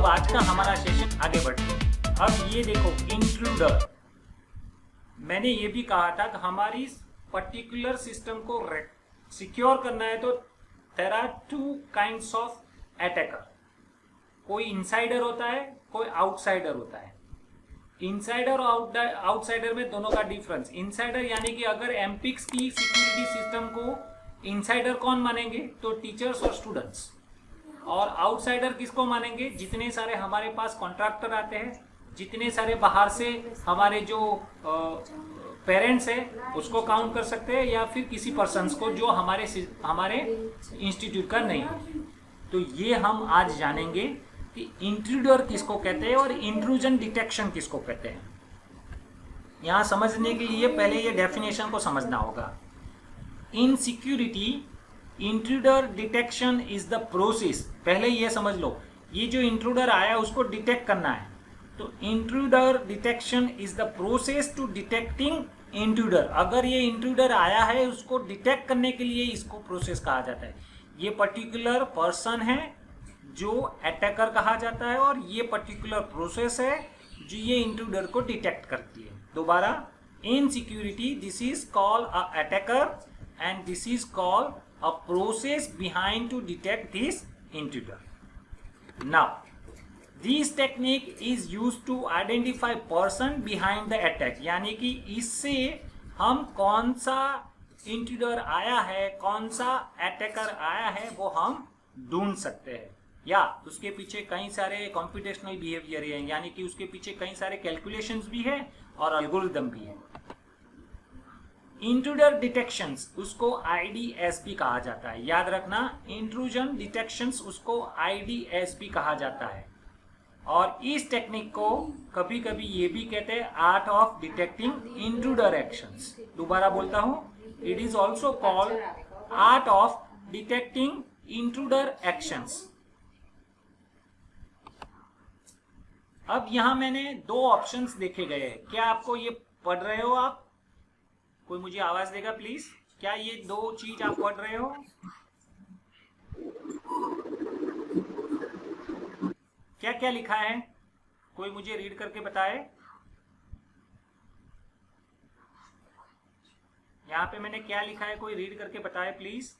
अब आज का हमारा सेशन आगे बढ़ते हैं। अब ये देखो इंट्रूडर, मैंने ये भी कहा था कि हमारी पर्टिकुलर सिस्टम को सिक्योर करना है तो there are two kinds of attacker. कोई इनसाइडर होता है, कोई आउटसाइडर होता है। इनसाइडर और आउटसाइडर में दोनों का डिफरेंस, इनसाइडर यानी कि अगर एमपिक्स की सिक्योरिटी सिस्टम को इनसाइडर कौन मानेंगे तो टीचर्स और स्टूडेंट्स, और आउटसाइडर किसको मानेंगे, जितने सारे हमारे पास कॉन्ट्रैक्टर आते हैं, जितने सारे बाहर से हमारे जो पेरेंट्स हैं उसको काउंट कर सकते हैं, या फिर किसी पर्सन्स को जो हमारे इंस्टीट्यूट का नहीं है। तो ये हम आज जानेंगे कि इंट्रूडर किसको कहते हैं और इंट्रूजन डिटेक्शन किसको कहते हैं। यहाँ समझने के लिए पहले ये डेफिनेशन को समझना होगा। इन security intruder detection is the process, पहले ये समझ लो, ये जो इंट्रूडर आया उसको डिटेक्ट करना है, तो intruder detection is the process to detecting intruder. अगर ये इंट्रूडर आया है उसको डिटेक्ट करने के लिए इसको प्रोसेस कहा जाता है। ये पर्टिकुलर पर्सन है जो अटैकर कहा जाता है, और ये पर्टिकुलर प्रोसेस है जो ये इंट्रूडर को डिटेक्ट करती है। दोबारा, इन security this is called a attacker and this is called a process behind to detect this intruder. Now, this technique is used to identify person behind the attack, यानी कि इससे हम कौन सा इंट्रूडर आया है, कौन सा अटैकर आया है वो हम ढूंढ सकते हैं, या उसके पीछे कई सारे कंप्यूटेशनल बिहेवियर है, यानी कि उसके पीछे कई सारे कैलकुलेशंस भी है और एल्गोरिदम भी है। इंट्रूडर डिटेक्शंस उसको IDSP कहा जाता है, याद रखना, इंट्रूजन डिटेक्शंस उसको IDSP कहा जाता है। और इस टेक्निक को कभी कभी ये भी कहते हैं art of detecting intruder actions. दोबारा बोलता हूं, it is also called art of detecting intruder actions. अब यहां मैंने दो ऑप्शंस देखे गए हैं, क्या आपको ये पढ़ रहे हो आप? कोई मुझे आवाज देगा प्लीज, क्या ये दो चीज आप पढ़ रहे हो? क्या क्या लिखा है, कोई मुझे रीड करके बताए। यहाँ पे मैंने क्या लिखा है, कोई रीड करके बताए प्लीज।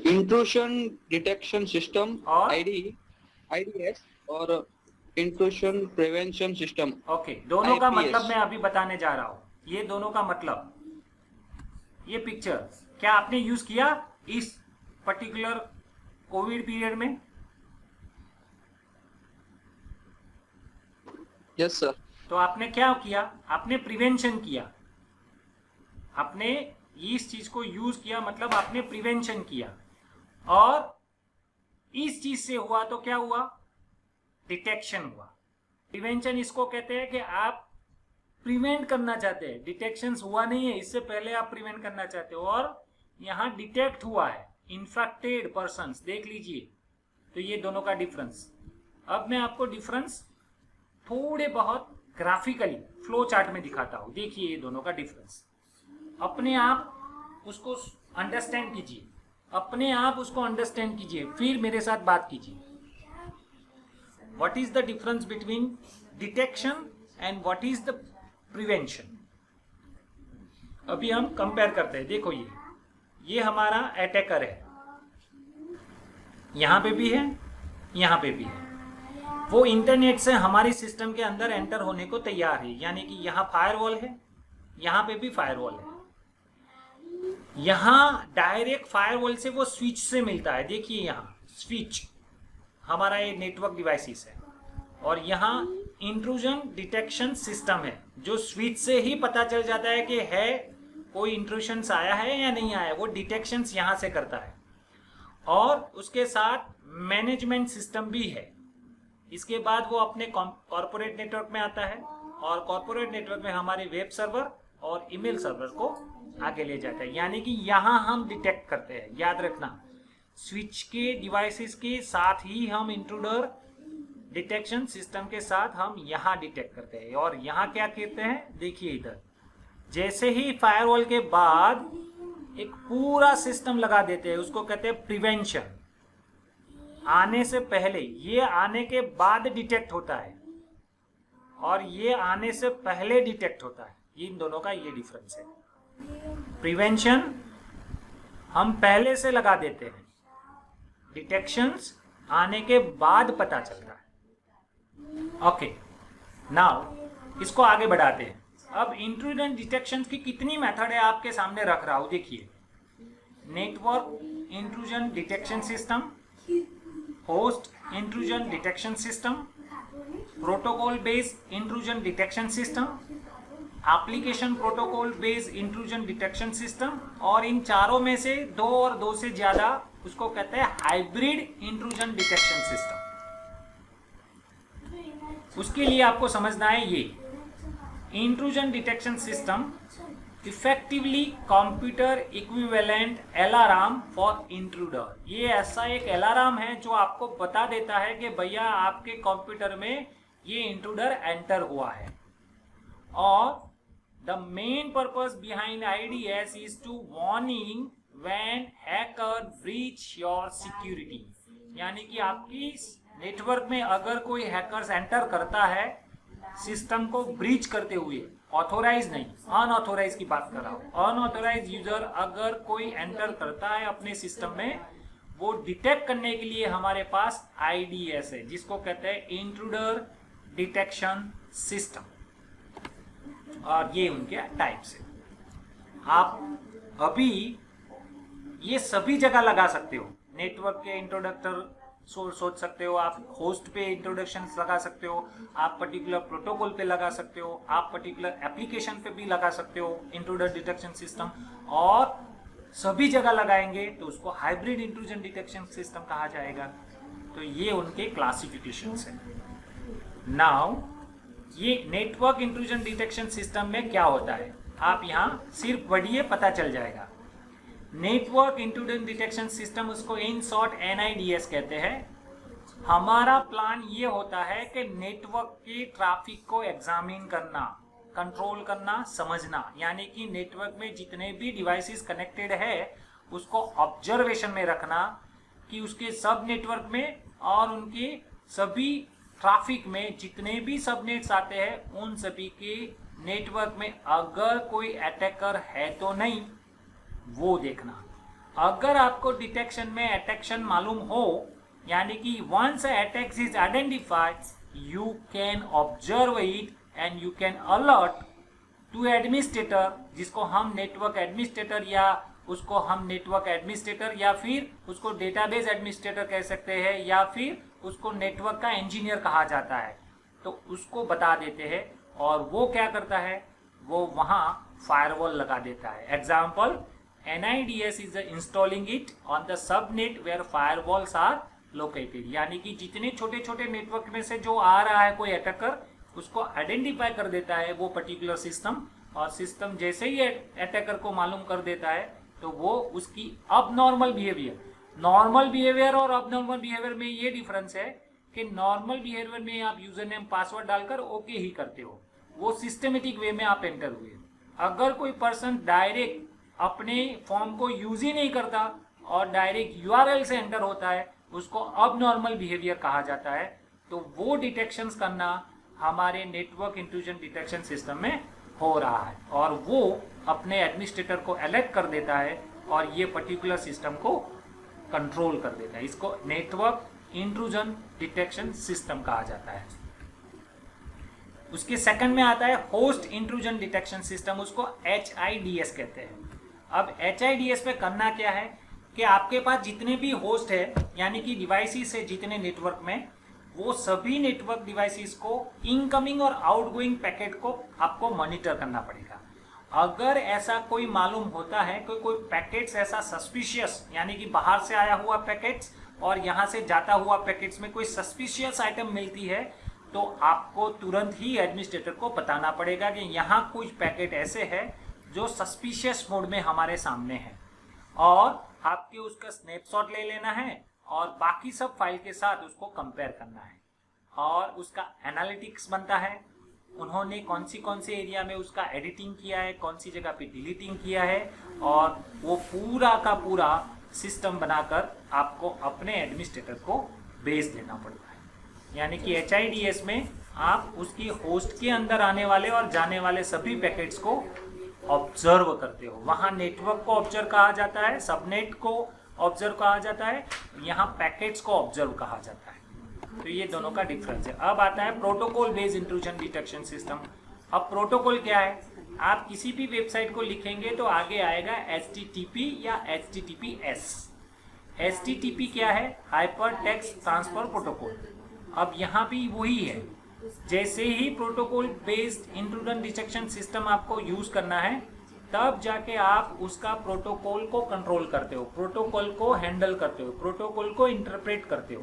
इंट्रूशन डिटेक्शन सिस्टम और IDS और इंट्रूशन प्रिवेंशन सिस्टम। ओके, दोनों का IPS। मतलब मैं अभी बताने जा रहा हूं। ये दोनों का मतलब, ये पिक्चर क्या आपने यूज किया इस पर्टिकुलर कोविड पीरियड में? Yes sir. तो आपने क्या किया, आपने प्रिवेंशन किया, आपने इस चीज को यूज किया, मतलब आपने प्रिवेंशन किया, और इस चीज से हुआ तो क्या हुआ, डिटेक्शन हुआ। प्रिवेंशन इसको कहते हैं कि आप प्रिवेंट करना चाहते हैं, डिटेक्शन हुआ नहीं है, इससे पहले आप प्रिवेंट करना चाहते हो, और यहाँ डिटेक्ट हुआ है इन्फेक्टेड पर्सन्स, देख लीजिए। तो ये दोनों का डिफरेंस। अब मैं आपको डिफरेंस थोड़े बहुत ग्राफिकली फ्लो चार्ट में दिखाता हूँ। देखिए ये दोनों का डिफरेंस, अपने आप उसको अंडरस्टैंड कीजिए, अपने आप उसको अंडरस्टैंड कीजिए, फिर मेरे साथ बात कीजिए। What is the difference between detection and what is the prevention? अभी हम कंपेयर करते हैं। देखो ये हमारा अटैकर है, यहाँ पे भी है, यहाँ पे भी है। वो इंटरनेट से हमारी सिस्टम के अंदर एंटर होने को तैयार है, यानी कि यहाँ फायरवॉल है, यहाँ पे भी फायरवॉल है। यहाँ डायरेक्ट फायरवॉल से वो स्विच से मिलता है, देखिए यहाँ स्विच हमारा ये नेटवर्क डिवाइसेस है, और यहाँ इंट्रूजन डिटेक्शन सिस्टम है जो स्विच से ही पता चल जाता है कि है कोई इंट्रूशंस आया है या नहीं आया, वो डिटेक्शंस यहाँ से करता है। और उसके साथ मैनेजमेंट सिस्टम भी है। इसके बाद वो अपने कॉर्पोरेट नेटवर्क में आता है, और कॉर्पोरेट नेटवर्क में हमारे वेब सर्वर और ईमेल सर्वर को आगे ले जाता है, यानी कि यहाँ हम डिटेक्ट करते हैं। याद रखना, स्विच के डिवाइसेस के साथ ही हम इंट्रूडर डिटेक्शन सिस्टम के साथ हम यहाँ डिटेक्ट करते हैं। और यहाँ क्या कहते हैं, देखिए इधर, जैसे ही फायरवॉल के बाद एक पूरा सिस्टम लगा देते हैं, उसको कहते हैं प्रिवेंशन। आने से पहले, ये आने के बाद डिटेक्ट होता है और ये आने से पहले डिटेक्ट होता है, इन दोनों का ये डिफरेंस है। प्रिवेंशन हम पहले से लगा देते हैं, डिटेक्शंस आने के बाद पता चलता है। ओके, नाउ इसको आगे बढ़ाते हैं। अब इंट्रूजन डिटेक्शन की कितनी मेथड है आपके सामने रख रहा हूं, देखिए। Network intrusion detection system, host intrusion detection system, protocol based intrusion detection system, application protocol based intrusion detection system, और इन चारों में से दो और दो से ज्यादा उसको कहते हैं हाइब्रिड इंट्रूजन डिटेक्शन सिस्टम। उसके लिए आपको समझना है ये intrusion detection system effectively computer equivalent alarm for intruder. ये ऐसा एक अलार्म है जो आपको बता देता है कि भैया आपके कंप्यूटर में ये इंट्रूडर एंटर हुआ है। और the main purpose behind IDS is to warning when hacker breach your security, यानी कि आपकी नेटवर्क में अगर कोई हैकर्स एंटर करता है सिस्टम को ब्रीच करते हुए, ऑथोराइज नहीं, अनऑथोराइज की बात कर रहा हूं, अनऑथोराइज यूजर अगर कोई एंटर करता है अपने सिस्टम में, वो डिटेक्ट करने के लिए हमारे पास IDS है, जिसको कहते हैं इंट्रूडर डिटेक्शन सिस्टम। और ये उनके टाइप्स है। आप अभी ये सभी जगह लगा सकते हो, नेटवर्क के इंट्रोडक्टर सोच सकते हो, आप होस्ट पे इंट्रोडक्शन लगा सकते हो, आप पर्टिकुलर प्रोटोकॉल पे लगा सकते हो, आप पर्टिकुलर एप्लीकेशन पे भी लगा सकते हो इंट्रूडर डिटेक्शन सिस्टम, और सभी जगह लगाएंगे तो उसको हाइब्रिड इंट्रूजन डिटेक्शन सिस्टम कहा जाएगा। तो ये उनके क्लासिफिकेशंस है। नाउ ये नेटवर्क इंट्रूजन डिटेक्शन सिस्टम में क्या होता है, आप यहाँ सिर्फ पढ़िए, पता चल जाएगा। नेटवर्क इंट्रूजन डिटेक्शन सिस्टम, उसको इन शॉर्ट NIDS कहते हैं। हमारा प्लान ये होता है कि नेटवर्क के ट्रैफिक को एग्जामिन करना, कंट्रोल करना, समझना, यानी कि नेटवर्क में जितने भी डिवाइसेस कनेक्टेड है उसको ऑब्जर्वेशन में रखना कि उसके सब नेटवर्क में और उनके सभी ट्रैफिक में जितने भी सबनेट्स आते हैं उन सभी के नेटवर्क में अगर कोई अटैकर है तो नहीं, वो देखना। अगर आपको डिटेक्शन में अटैक्शन मालूम हो, यानी कि once attack is identified, you can observe it and you can alert to administrator, जिसको हम नेटवर्क एडमिनिस्ट्रेटर या उसको हम नेटवर्क एडमिनिस्ट्रेटर या फिर उसको डेटाबेस एडमिनिस्ट्रेटर कह सकते हैं, या फिर उसको नेटवर्क का इंजीनियर कहा जाता है। तो उसको बता देते हैं और वो क्या करता है, वो वहां फायरवॉल लगा देता है। Example, NIDS is installing it on the subnet where firewalls are located, यानी कि जितने छोटे छोटे नेटवर्क में से जो आ रहा है कोई अटैकर, उसको आइडेंटिफाई कर देता है वो पर्टिकुलर सिस्टम, और सिस्टम जैसे ही अटैकर को मालूम कर देता है तो वो उसकी अब नॉर्मल बिहेवियर और अब नॉर्मल बिहेवियर में ये डिफरेंस है कि नॉर्मल बिहेवियर में आप यूजर नेम पासवर्ड डालकर ओके ही करते हो, वो सिस्टमेटिक वे में आप एंटर हुए। अगर कोई पर्सन डायरेक्ट अपने फॉर्म को यूज ही नहीं करता और डायरेक्ट URL से एंटर होता है, उसको अब नॉर्मल बिहेवियर कहा जाता है। तो वो डिटेक्शंस करना हमारे नेटवर्क इंट्रूजन डिटेक्शन सिस्टम में हो रहा है, और वो अपने एडमिनिस्ट्रेटर को अलर्ट कर देता है और ये पर्टिकुलर सिस्टम को कंट्रोल कर देता है। इसको नेटवर्क इंट्रूजन डिटेक्शन सिस्टम कहा जाता है। उसके सेकंड में आता है होस्ट इंट्रूजन डिटेक्शन सिस्टम, उसको HIDS कहते हैं। अब HIDS पे करना क्या है कि आपके पास जितने भी होस्ट है, यानी कि डिवाइसेस है जितने नेटवर्क में, वो सभी नेटवर्क डिवाइसेस को इनकमिंग और आउटगोइंग पैकेट को आपको मॉनिटर करना पड़ेगा। अगर ऐसा कोई मालूम होता है कि कोई पैकेट्स ऐसा सस्पिशियस, यानी कि बाहर से आया हुआ पैकेट्स और यहाँ से जाता हुआ पैकेट्स में कोई सस्पिशियस आइटम मिलती है, तो आपको तुरंत ही एडमिनिस्ट्रेटर को बताना पड़ेगा कि यहाँ कुछ पैकेट ऐसे है जो सस्पिशियस मोड में हमारे सामने है, और आपके उसका स्नैपशॉट ले लेना है और बाकी सब फाइल के साथ उसको कंपेयर करना है, और उसका एनालिटिक्स बनता है। उन्होंने कौन सी एरिया में उसका एडिटिंग किया है, कौन सी जगह पे डिलीटिंग किया है, और वो पूरा का पूरा सिस्टम बनाकर आपको अपने एडमिनिस्ट्रेटर को बेस देना पड़ता है। यानी कि HIDS में आप उसकी होस्ट के अंदर आने वाले और जाने वाले सभी पैकेट्स को ऑब्जर्व करते हो। वहाँ नेटवर्क को ऑब्जर्व कहा जाता है, सबनेट को ऑब्जर्व कहा जाता है, यहाँ पैकेट्स को ऑब्जर्व कहा जाता है। तो ये दोनों का डिफरेंस है। अब आता है protocol based intrusion detection system. अब प्रोटोकॉल क्या है? आप किसी भी वेबसाइट को लिखेंगे तो आगे आएगा HTTP या HTTPS। HTTP क्या है? Hyper text transfer protocol. अब यहाँ भी वही है, जैसे ही protocol based intrusion detection system आपको यूज करना है तब जाके आप उसका प्रोटोकॉल को कंट्रोल करते हो, प्रोटोकॉल को हैंडल करते हो, प्रोटोकॉल को इंटरप्रेट करते हो।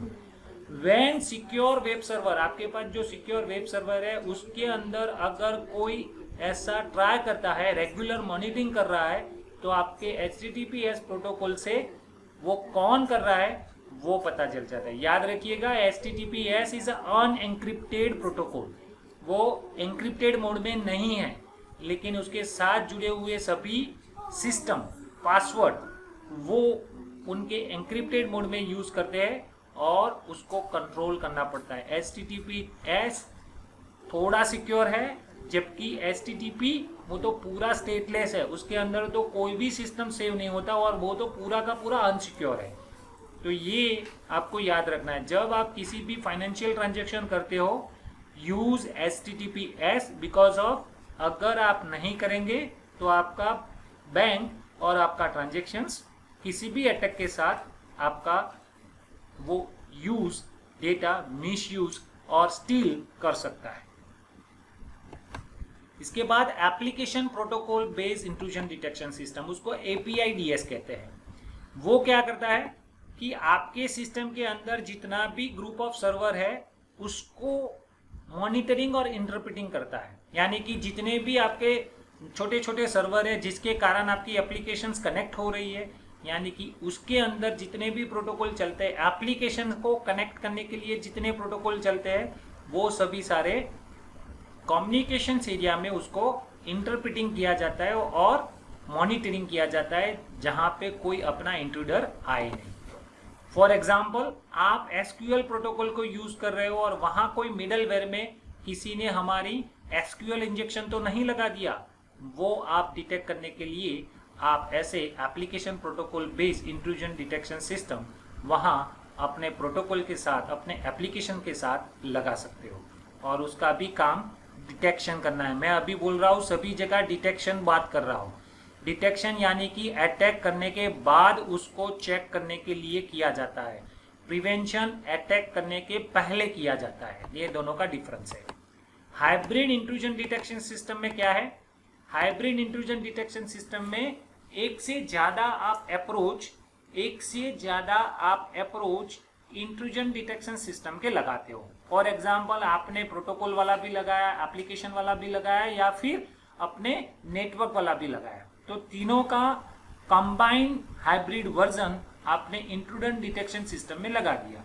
व्हेन सिक्योर वेब सर्वर, आपके पास जो सिक्योर वेब सर्वर है उसके अंदर अगर कोई ऐसा ट्राई करता है, रेगुलर मॉनिटरिंग कर रहा है, तो आपके HTTPS प्रोटोकॉल से वो कौन कर रहा है वो पता चल जाता है। याद रखिएगा, HTTPS इज अनएंक्रिप्टेड प्रोटोकॉल। वो एंक्रिप्टेड मोड में नहीं है, लेकिन उसके साथ जुड़े हुए सभी सिस्टम पासवर्ड वो उनके एंक्रिप्टेड मोड में यूज करते हैं और उसको कंट्रोल करना पड़ता है। HTTPS थोड़ा सिक्योर है, जबकि HTTP वो तो पूरा स्टेटलेस है, उसके अंदर तो कोई भी सिस्टम सेव नहीं होता और वो तो पूरा का पूरा अनसिक्योर है। तो ये आपको याद रखना है, जब आप किसी भी फाइनेंशियल ट्रांजैक्शन करते हो यूज HTTPS, बिकॉज ऑफ अगर आप नहीं करेंगे तो आपका बैंक और आपका ट्रांजैक्शंस किसी भी अटैक के साथ आपका वो यूज डेटा मिसयूज और स्टील कर सकता है। इसके बाद application protocol based intrusion detection system, उसको APIDS कहते हैं। वो क्या करता है कि आपके सिस्टम के अंदर जितना भी ग्रुप ऑफ सर्वर है उसको मॉनिटरिंग और इंटरप्रेटिंग करता है। यानी कि जितने भी आपके छोटे छोटे सर्वर है जिसके कारण आपकी एप्लीकेशंस कनेक्ट हो रही है, यानी कि उसके अंदर जितने भी प्रोटोकॉल चलते हैं, एप्लीकेशन को कनेक्ट करने के लिए जितने प्रोटोकॉल चलते हैं, वो सभी सारे कम्युनिकेशंस एरिया में उसको इंटरप्रेटिंग किया जाता है और मॉनिटरिंग किया जाता है, जहां पे कोई अपना इंट्रूडर आए नहीं। फॉर एग्जाम्पल, आप SQL प्रोटोकॉल को यूज कर रहे हो और वहां कोई मिडलवेयर में किसी ने हमारी SQL इंजेक्शन तो नहीं लगा दिया, वो आप डिटेक्ट करने के लिए आप ऐसे application protocol based intrusion detection system वहां अपने प्रोटोकॉल के साथ, अपने एप्लीकेशन के साथ लगा सकते हो और उसका भी काम डिटेक्शन करना है। मैं अभी बोल रहा हूँ सभी जगह डिटेक्शन बात कर रहा हूँ। डिटेक्शन यानी कि अटैक करने के बाद उसको चेक करने के लिए किया जाता है, प्रिवेंशन अटैक करने के पहले किया जाता है। ये दोनों का डिफरेंस है। हाइब्रिड इंट्रूजन डिटेक्शन सिस्टम में क्या है? हाइब्रिड इंट्रूजन डिटेक्शन सिस्टम में एक से ज्यादा आप अप्रोच इंट्रूजन डिटेक्शन सिस्टम के लगाते हो। फॉर एग्जाम्पल, आपने प्रोटोकॉल वाला भी लगाया, एप्लीकेशन वाला भी लगाया या फिर अपने नेटवर्क वाला भी लगाया, तो तीनों का कंबाइंड हाइब्रिड वर्जन आपने इंट्रूजन डिटेक्शन सिस्टम में लगा दिया,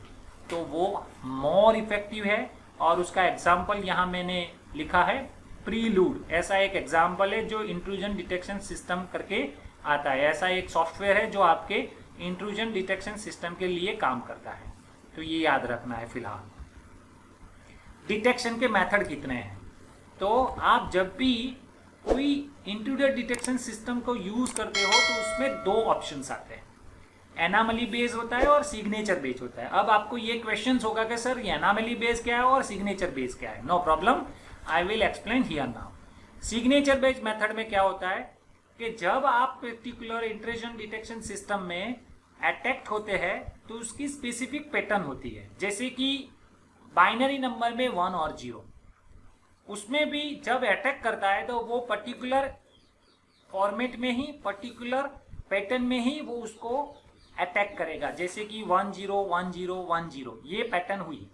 तो वो मोर इफेक्टिव है। और उसका एग्जाम्पल यहाँ मैंने लिखा है, प्रीलूड। ऐसा एक एग्जाम्पल है जो इंट्रूजन डिटेक्शन सिस्टम करके आता है। ऐसा एक सॉफ्टवेयर है जो आपके इंट्रूजन डिटेक्शन सिस्टम के लिए काम करता है। तो ये याद रखना है। फिलहाल डिटेक्शन के मेथड कितने हैं? तो आप जब भी कोई इंट्रूडर डिटेक्शन सिस्टम को यूज करते हो तो उसमें दो ऑप्शंस आते हैं, एनामली बेस होता है और सिग्नेचर बेस होता है। अब आपको ये क्वेश्चन होगा कि सर ये एनामली बेस क्या है और सिग्नेचर बेस क्या है? No problem, I will explain here now. Signature based method में क्या होता है कि जब आप पर्टिकुलर इंट्रूजन डिटेक्शन सिस्टम में अटैक्ट होते हैं तो उसकी स्पेसिफिक पैटर्न होती है, जैसे कि बाइनरी नंबर में 1 और 0। उसमें भी जब अटैक करता है तो वो पर्टिकुलर फॉर्मेट में ही, पर्टिकुलर पैटर्न में ही वो उसको अटैक करेगा, जैसे कि 1 0 1 0 1 0 ये पैटर्न हुई।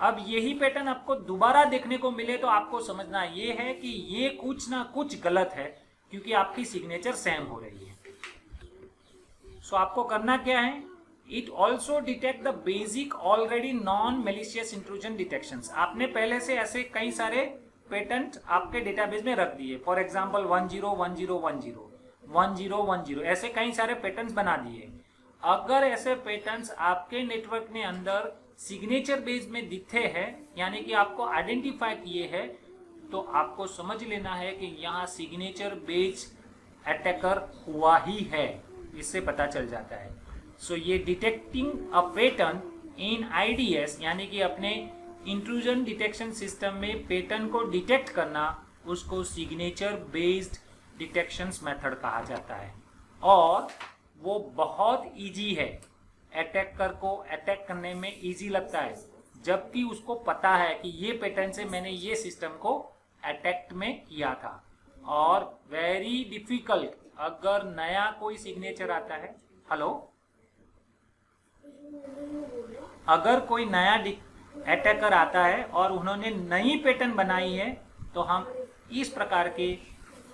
अब यही पैटर्न आपको दोबारा देखने को मिले तो आपको समझना ये है कि ये कुछ ना कुछ गलत है, क्योंकि आपकी सिग्नेचर सेम हो रही है। सो आपको करना क्या है? It also detect the basic already non malicious intrusion detections. आपने पहले से ऐसे कई सारे पैटर्न आपके डेटाबेस में रख दिए। फॉर एग्जांपल 1 0 1 0 1 0 1 0 1 0 ऐसे कई सारे पैटर्न्स बना दिए। अगर ऐसे पैटर्न्स आपके नेटवर्क में अंदर सिग्नेचर बेस में दिखे हैं, यानी कि आपको आइडेंटिफाई किए हैं, तो आपको समझ लेना है कि यहाँ सिग्नेचर बेस अटैकर हुआ ही है, इससे पता चल जाता है। सो ये detecting a pattern in IDs, यानी कि अपने इंट्रूजन डिटेक्शन सिस्टम में पैटर्न को डिटेक्ट करना, उसको सिग्नेचर बेस्ड डिटेक्शंस मेथड कहा जाता है। और वो बहुत इजी है, अटैकर को अटैक करने में इजी लगता है, जबकि उसको पता है कि ये पैटर्न से मैंने ये सिस्टम को अटैक में किया था। और वेरी डिफिकल्ट, अगर नया कोई सिग्नेचर आता है, हेलो, अगर कोई नया अटैकर आता है और उन्होंने नई पैटर्न बनाई है, तो हम इस प्रकार के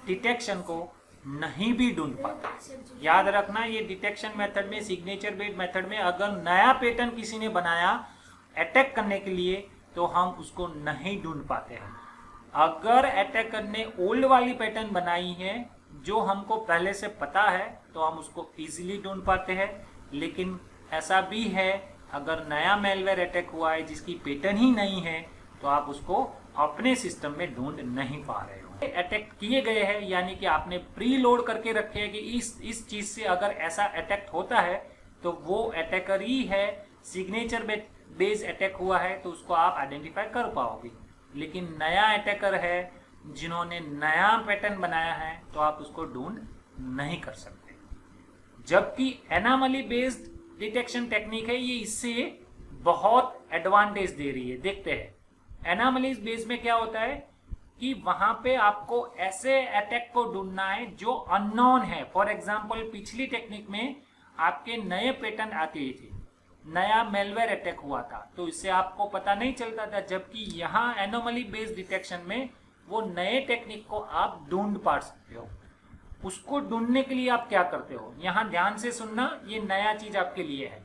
डिटेक्शन को नहीं भी ढूंढ पाते। याद रखना, ये डिटेक्शन मेथड में, सिग्नेचर बेस्ड मेथड में, अगर नया पैटर्न किसी ने बनाया अटैक करने के लिए, तो हम उसको नहीं ढूंढ पाते हैं। अगर अटैकर ने ओल्ड वाली पैटर्न बनाई है जो हमको पहले से पता है, तो हम उसको इजीली ढूंढ पाते हैं। लेकिन ऐसा भी है, अगर नया मेलवेयर अटैक हुआ है जिसकी पैटर्न ही नहीं है, तो आप उसको अपने सिस्टम में ढूंढ नहीं पा रहे हो। अटैक किए गए हैं, यानी कि आपने प्री लोड करके रखे हैं कि इस चीज से अगर ऐसा अटैक होता है तो वो अटैकर ही है, सिग्नेचर बेस अटैक हुआ है, तो उसको आप आइडेंटिफाई कर पाओगे। लेकिन नया अटैकर है जिन्होंने नया पैटर्न बनाया है, तो आप उसको ढूंढ नहीं कर सकते। जबकि एनामली बेस्ड डिटेक्शन टेक्निक है, ये इससे बहुत एडवांटेज दे रही है। देखते हैं एनामलीज बेस में क्या होता है कि वहां पे आपको ऐसे अटैक को ढूंढना है जो अननोन है। फॉर एग्जांपल, पिछली टेक्निक में आपके नए पैटर्न आते थे, नया मेलवेयर अटैक हुआ था, तो इससे आपको पता नहीं चलता था। जबकि यहाँ एनोमली बेस्ड डिटेक्शन में वो नए टेक्निक को आप ढूंढ पा सकते हो। उसको ढूंढने के लिए आप क्या करते हो, यहाँ ध्यान से सुनना, ये नया चीज आपके लिए है।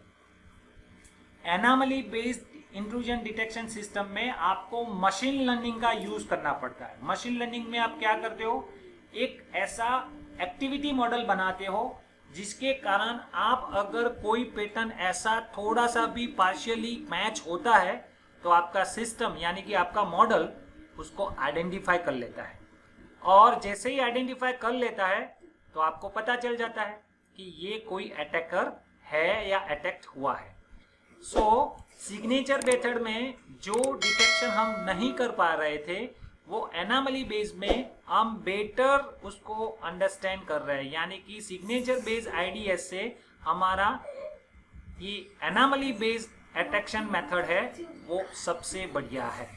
Anomaly based intrusion detection system में आपको मशीन लर्निंग का यूज करना पड़ता है। मशीन लर्निंग में आप क्या करते हो, एक ऐसा एक्टिविटी मॉडल बनाते हो जिसके कारण आप अगर कोई पैटर्न ऐसा थोड़ा सा भी पार्शियली मैच होता है, तो आपका सिस्टम यानी कि आपका मॉडल उसको आइडेंटिफाई कर लेता है। और जैसे ही आइडेंटिफाई कर लेता है, तो आपको पता चल जाता है कि ये कोई अटैकर है या अटैक्ट हुआ है। सो सिग्नेचर मेथड में जो डिटेक्शन हम नहीं कर पा रहे थे, वो एनामली बेस में हम बेटर उसको अंडरस्टैंड कर रहे हैं। यानी कि सिग्नेचर बेस आईडीएस से हमारा ये एनामली बेस्ड डिटेक्शन मेथड है, वो सबसे बढ़िया है।